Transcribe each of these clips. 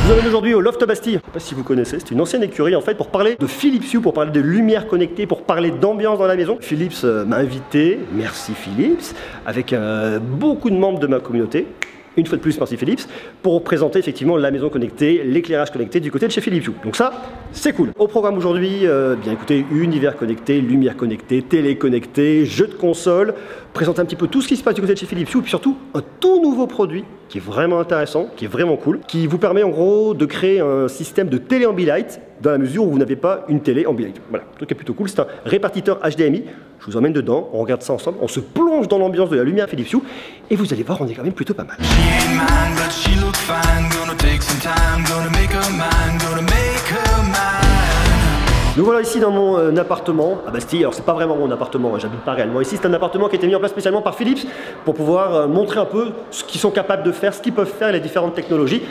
vous emmène aujourd'hui au Loft Bastille. Je ne sais pas si vous connaissez, c'est une ancienne écurie en fait pour parler de Philips Hue, pour parler de lumière connectée, pour parler d'ambiance dans la maison. Philips m'a invité, merci Philips, avec beaucoup de membres de ma communauté. Une fois de plus, merci Philips, pour présenter effectivement la maison connectée, l'éclairage connecté du côté de chez Philips Hue. Donc ça, c'est cool. Au programme aujourd'hui, bien écoutez, univers connecté, lumière connectée, télé connectée, jeux de console, présenter un petit peu tout ce qui se passe du côté de chez Philips Hue, et puis surtout un tout nouveau produit qui est vraiment intéressant, qui est vraiment cool, qui vous permet en gros de créer un système de télé Ambilight dans la mesure où vous n'avez pas une télé Ambilight. Voilà, le truc est plutôt cool, c'est un répartiteur HDMI. Je vous emmène dedans, on regarde ça ensemble, on se plonge dans l'ambiance de la lumière Philips Hue et vous allez voir, on est quand même plutôt pas mal. Nous voilà ici dans mon appartement à Bastille. Alors c'est pas vraiment mon appartement, j'habite pas réellement ici, c'est un appartement qui a été mis en place spécialement par Philips pour pouvoir montrer un peu ce qu'ils sont capables de faire, ce qu'ils peuvent faire, les différentes technologies.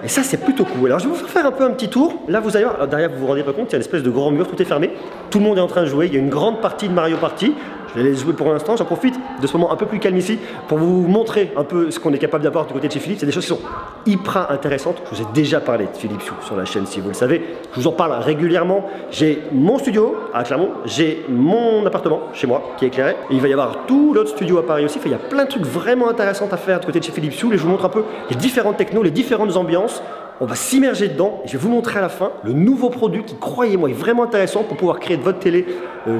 Et ça c'est plutôt cool. Alors je vais vous faire un peu un petit tour. Là vous allez voir, derrière vous vous rendez pas compte, il y a une espèce de grand mur, tout est fermé. Tout le monde est en train de jouer, il y a une grande partie de Mario Party. Je vais les jouer pour l'instant, j'en profite de ce moment un peu plus calme ici pour vous montrer un peu ce qu'on est capable d'avoir du côté de chez Philips. C'est des choses qui sont hyper intéressantes. Je vous ai déjà parlé de Philips Hue sur la chaîne si vous le savez. Je vous en parle régulièrement. J'ai mon studio à Clermont, j'ai mon appartement chez moi qui est éclairé. Et il va y avoir tout l'autre studio à Paris aussi. Enfin, il y a plein de trucs vraiment intéressants à faire du côté de chez Philips Hue. Et je vous montre un peu les différentes technos, les différentes ambiances. On va s'immerger dedans et je vais vous montrer à la fin le nouveau produit qui, croyez-moi, est vraiment intéressant pour pouvoir créer de votre télé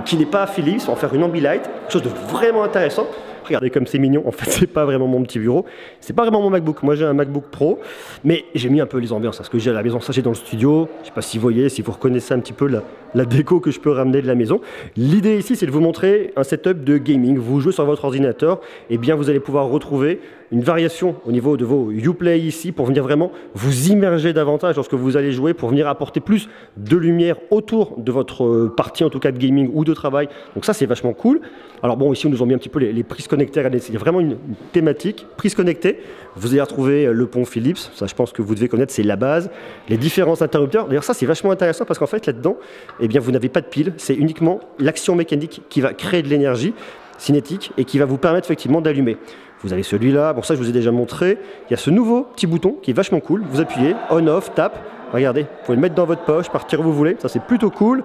qui n'est pas Philips, en faire une Ambilight, quelque chose de vraiment intéressant. Regardez comme c'est mignon, en fait c'est pas vraiment mon petit bureau, c'est pas vraiment mon MacBook, moi j'ai un MacBook Pro, mais j'ai mis un peu les ambiances, parce que j'ai à la maison, ça j'ai dans le studio, je sais pas si vous voyez, si vous reconnaissez un petit peu la déco que je peux ramener de la maison. L'idée ici c'est de vous montrer un setup de gaming, vous jouez sur votre ordinateur, et bien vous allez pouvoir retrouver une variation au niveau de vos Uplay ici pour venir vraiment vous immerger davantage lorsque vous allez jouer, pour venir apporter plus de lumière autour de votre partie en tout cas de gaming ou de travail. Donc ça c'est vachement cool. Alors bon, ici on nous ont mis un petit peu les prises connectées, il y a vraiment une thématique, prise connectée. Vous allez retrouver le pont Philips, ça je pense que vous devez connaître, c'est la base. Les différents interrupteurs, d'ailleurs ça c'est vachement intéressant parce qu'en fait là-dedans, eh bien vous n'avez pas de pile, c'est uniquement l'action mécanique qui va créer de l'énergie cinétique et qui va vous permettre effectivement d'allumer. Vous avez celui-là, bon ça je vous ai déjà montré. Il y a ce nouveau petit bouton qui est vachement cool. Vous appuyez, on, off, tap. Regardez, vous pouvez le mettre dans votre poche, partir où vous voulez. Ça c'est plutôt cool.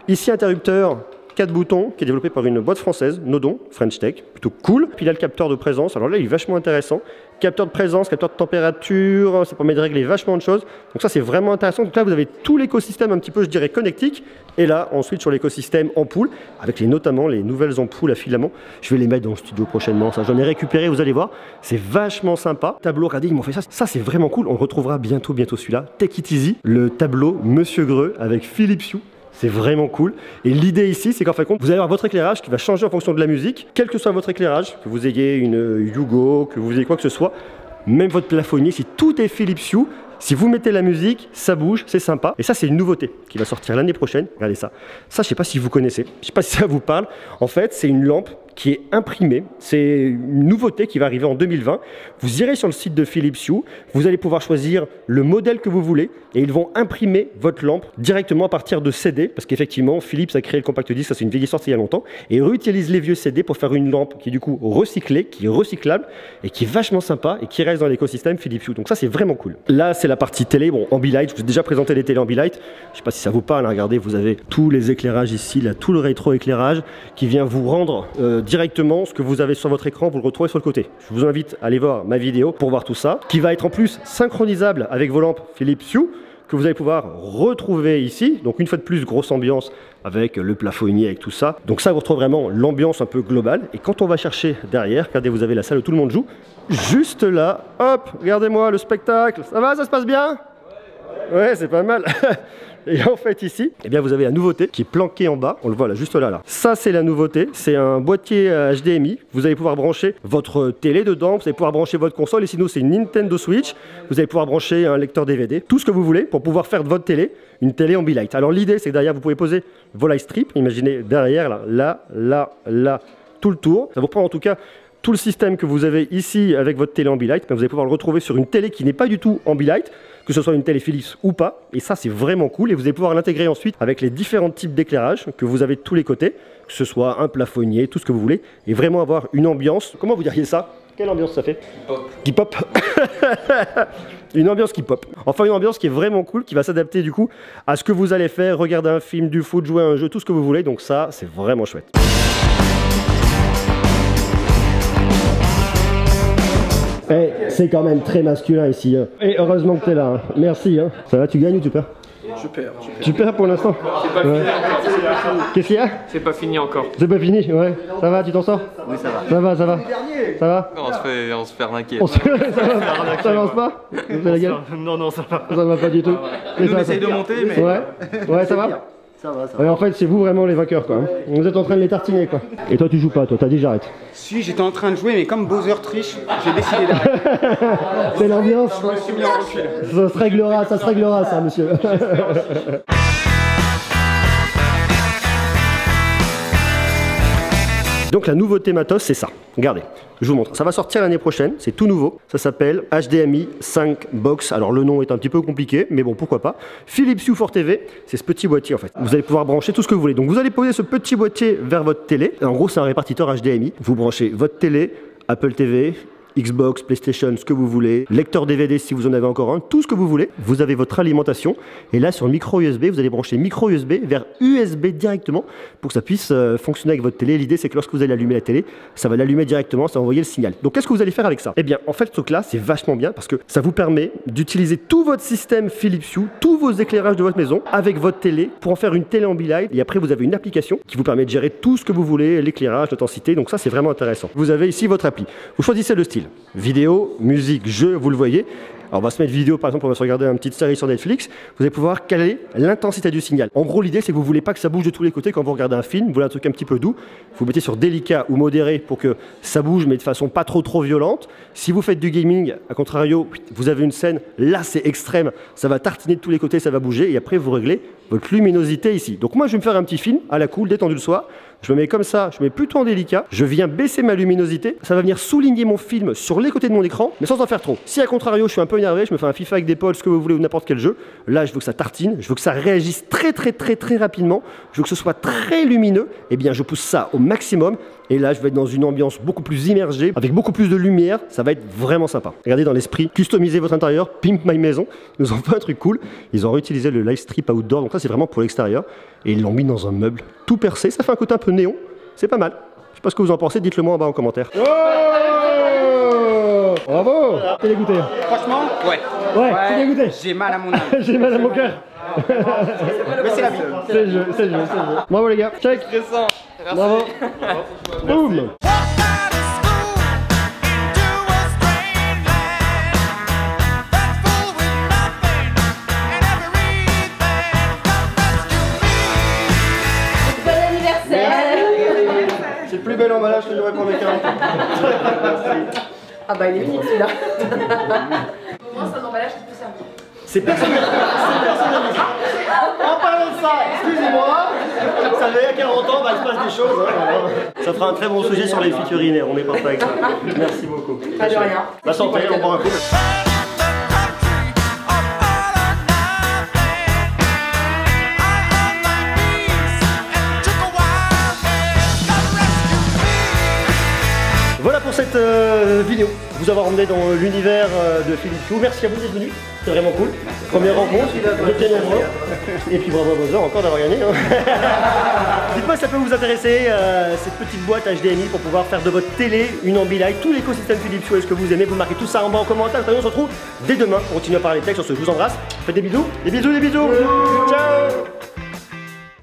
Ici interrupteur, 4 boutons, qui est développé par une boîte française, Nodon, French Tech, plutôt cool. Puis là le capteur de présence, alors là il est vachement intéressant. Capteur de présence, capteur de température, ça permet de régler vachement de choses. Donc ça c'est vraiment intéressant. Donc là vous avez tout l'écosystème un petit peu je dirais connectique. Et là ensuite sur l'écosystème ampoule, avec notamment les nouvelles ampoules à filament. Je vais les mettre dans le studio prochainement, ça j'en ai récupéré, vous allez voir. C'est vachement sympa. Tableau, regardez, ils m'ont fait ça. Ça c'est vraiment cool, on retrouvera bientôt celui-là. Take it easy, le tableau Monsieur Greux avec Philips Hue. C'est vraiment cool. Et l'idée ici, c'est qu'en fin de compte, vous allez avoir votre éclairage qui va changer en fonction de la musique. Quel que soit votre éclairage, que vous ayez une Yugo, que vous ayez quoi que ce soit, même votre plafonnier, si tout est Philips Hue, si vous mettez la musique, ça bouge, c'est sympa. Et ça, c'est une nouveauté qui va sortir l'année prochaine. Regardez ça. Ça, je sais pas si vous connaissez. Je sais pas si ça vous parle. En fait, c'est une lampe qui est imprimée. C'est une nouveauté qui va arriver en 2020. Vous irez sur le site de Philips Hue. Vous allez pouvoir choisir le modèle que vous voulez et ils vont imprimer votre lampe directement à partir de CD. Parce qu'effectivement, Philips a créé le compact disc. Ça, c'est une vieille sortie il y a longtemps. Et réutilise les vieux CD pour faire une lampe qui est du coup recyclée, qui est recyclable et qui est vachement sympa et qui reste dans l'écosystème Philips Hue. Donc ça, c'est vraiment cool. Là, c'est la partie télé. Bon, Ambilight, je vous ai déjà présenté les télé Ambilight. Je sais pas si ça vous parle. Regardez, vous avez tous les éclairages ici, là, tout le rétro-éclairage qui vient vous rendre directement ce que vous avez sur votre écran, vous le retrouvez sur le côté. Je vous invite à aller voir ma vidéo pour voir tout ça, qui va être en plus synchronisable avec vos lampes Philips Hue, que vous allez pouvoir retrouver ici. Donc une fois de plus, grosse ambiance avec le plafonnier, avec tout ça. Donc ça, vous retrouvez vraiment l'ambiance un peu globale. Et quand on va chercher derrière, regardez, vous avez la salle où tout le monde joue. Juste là, hop, regardez-moi le spectacle. Ça va, ça se passe bien? Ouais, c'est pas mal. Et en fait ici, eh bien vous avez la nouveauté qui est planquée en bas, on le voit là, juste là. Ça c'est la nouveauté, c'est un boîtier HDMI, vous allez pouvoir brancher votre télé dedans, vous allez pouvoir brancher votre console, et sinon c'est une Nintendo Switch, vous allez pouvoir brancher un lecteur DVD, tout ce que vous voulez pour pouvoir faire de votre télé une télé Ambilight. Alors l'idée c'est que derrière vous pouvez poser vos light strips, imaginez derrière là, tout le tour, ça vous prend en tout cas tout le système que vous avez ici avec votre télé Ambilight, vous allez pouvoir le retrouver sur une télé qui n'est pas du tout Ambilight, que ce soit une télé Philips ou pas, et ça c'est vraiment cool, et vous allez pouvoir l'intégrer ensuite avec les différents types d'éclairage que vous avez de tous les côtés, que ce soit un plafonnier, tout ce que vous voulez, et vraiment avoir une ambiance, comment vous diriez ça? Quelle ambiance ça fait? Qui pop. Une ambiance qui pop. Enfin une ambiance qui est vraiment cool, qui va s'adapter du coup à ce que vous allez faire, regarder un film, du foot, jouer à un jeu, tout ce que vous voulez. Donc ça, c'est vraiment chouette. Eh, c'est quand même très masculin ici. Hein. Et heureusement que t'es là. Hein. Merci. Hein. Ça va, tu gagnes ou tu perds? Je perds. Tu perds pour l'instant? C'est pas fini. Qu'est-ce qu'il y a? C'est pas fini encore. C'est pas fini, ouais. Ça va, tu t'en sors? Oui, ça va. Ça va, ça va. Ça va? On se fait arnaquer. Ça avance pas? Non, ça va. Ça va pas du tout. Nous, on essaye de monter, mais... Ouais, ça va? Ça va. Ouais, en fait, c'est vous vraiment les vainqueurs, quoi. Hein. Vous êtes en train de les tartiner, quoi. Et toi, tu joues pas, toi, t'as dit j'arrête. Si, j'étais en train de jouer, mais comme Bowser triche, j'ai décidé d'arrêter. C'est l'ambiance. Je me suis mis en recul. Ça se réglera, ça, monsieur. Donc la nouveauté matos, c'est ça. Regardez, je vous montre. Ça va sortir l'année prochaine, c'est tout nouveau. Ça s'appelle HDMI 5 Box. Alors le nom est un petit peu compliqué, mais bon, pourquoi pas. Philips Hue 4 TV, c'est ce petit boîtier en fait. Vous allez pouvoir brancher tout ce que vous voulez. Donc vous allez poser ce petit boîtier vers votre télé. En gros, c'est un répartiteur HDMI. Vous branchez votre télé, Apple TV, Xbox, PlayStation, ce que vous voulez, lecteur DVD si vous en avez encore un, tout ce que vous voulez. Vous avez votre alimentation et là sur le micro USB, vous allez brancher micro USB vers USB directement pour que ça puisse fonctionner avec votre télé. L'idée c'est que lorsque vous allez allumer la télé, ça va l'allumer directement, ça va envoyer le signal. Donc qu'est-ce que vous allez faire avec ça? Eh bien en fait ce truc là c'est vachement bien parce que ça vous permet d'utiliser tout votre système Philips Hue, tous vos éclairages de votre maison avec votre télé pour en faire une télé Ambilight et après vous avez une application qui vous permet de gérer tout ce que vous voulez, l'éclairage, l'intensité, donc ça c'est vraiment intéressant. Vous avez ici votre appli, vous choisissez le style. Vidéo, musique, jeu, vous le voyez. Alors on va se mettre vidéo par exemple, on va se regarder une petite série sur Netflix. Vous allez pouvoir caler l'intensité du signal. En gros l'idée c'est que vous voulez pas que ça bouge de tous les côtés quand vous regardez un film. Vous voulez un truc un petit peu doux. Vous mettez sur délicat ou modéré pour que ça bouge mais de façon pas trop violente. Si vous faites du gaming, à contrario, vous avez une scène, là c'est extrême. Ça va tartiner de tous les côtés, ça va bouger et après vous réglez votre luminosité ici. Donc moi je vais me faire un petit film à la cool, détendu le soir. Je me mets comme ça, je mets plutôt en délicat, je viens baisser ma luminosité, ça va venir souligner mon film sur les côtés de mon écran, mais sans en faire trop. Si à contrario je suis un peu énervé, je me fais un FIFA avec des potes, ce que vous voulez ou n'importe quel jeu, là je veux que ça tartine, je veux que ça réagisse très rapidement, je veux que ce soit très lumineux, et bien je pousse ça au maximum, et là je vais être dans une ambiance beaucoup plus immergée, avec beaucoup plus de lumière, ça va être vraiment sympa. Regardez dans l'esprit, customisez votre intérieur, Pimp My Maison, ils nous ont fait un truc cool, ils ont réutilisé le live strip outdoor, donc ça c'est vraiment pour l'extérieur, et ils l'ont mis dans un meuble tout percé, ça fait un côté un peu néon, c'est pas mal. Je sais pas ce que vous en pensez, dites-le moi en bas en commentaire. Oh bravo. T'es dégoûté? Franchement, ouais. Ouais, t'es dégoûté. J'ai mal à mon âme. J'ai mal à mon cœur. Mais c'est la vie. C'est le jeu, c'est le jeu. Bravo les gars, check. Bravo. Boum. C'est le plus bel emballage que j'aurais pour mes 40 ans. Ah bah il est unique celui-là. Au moins c'est un emballage qui peut servir. C'est personnalisé. En parlant de ça, excusez-moi, vous savez, à 40 ans, bah, il se passe des choses. Hein, ça fera un très bon sujet sur les features urinaires, on est parti avec ça. Merci beaucoup. Pas de rien. La santé, on prend un coup. Voilà pour cette vidéo, vous avoir emmené dans l'univers de Philips Hue. Merci à vous d'être venus, c'était vraiment cool. Première rencontre, deuxième nombreux. Et puis bravo à Bowser encore d'avoir gagné. Hein. Dites-moi si ça peut vous intéresser, cette petite boîte HDMI pour pouvoir faire de votre télé une Ambilight, tout l'écosystème Philips Hue, est-ce que vous aimez, vous marquez tout ça en bas en commentaire. On se retrouve dès demain pour continuer à parler tech sur ce. Je vous embrasse, faites des bisous, des bisous, des bisous. Ciao.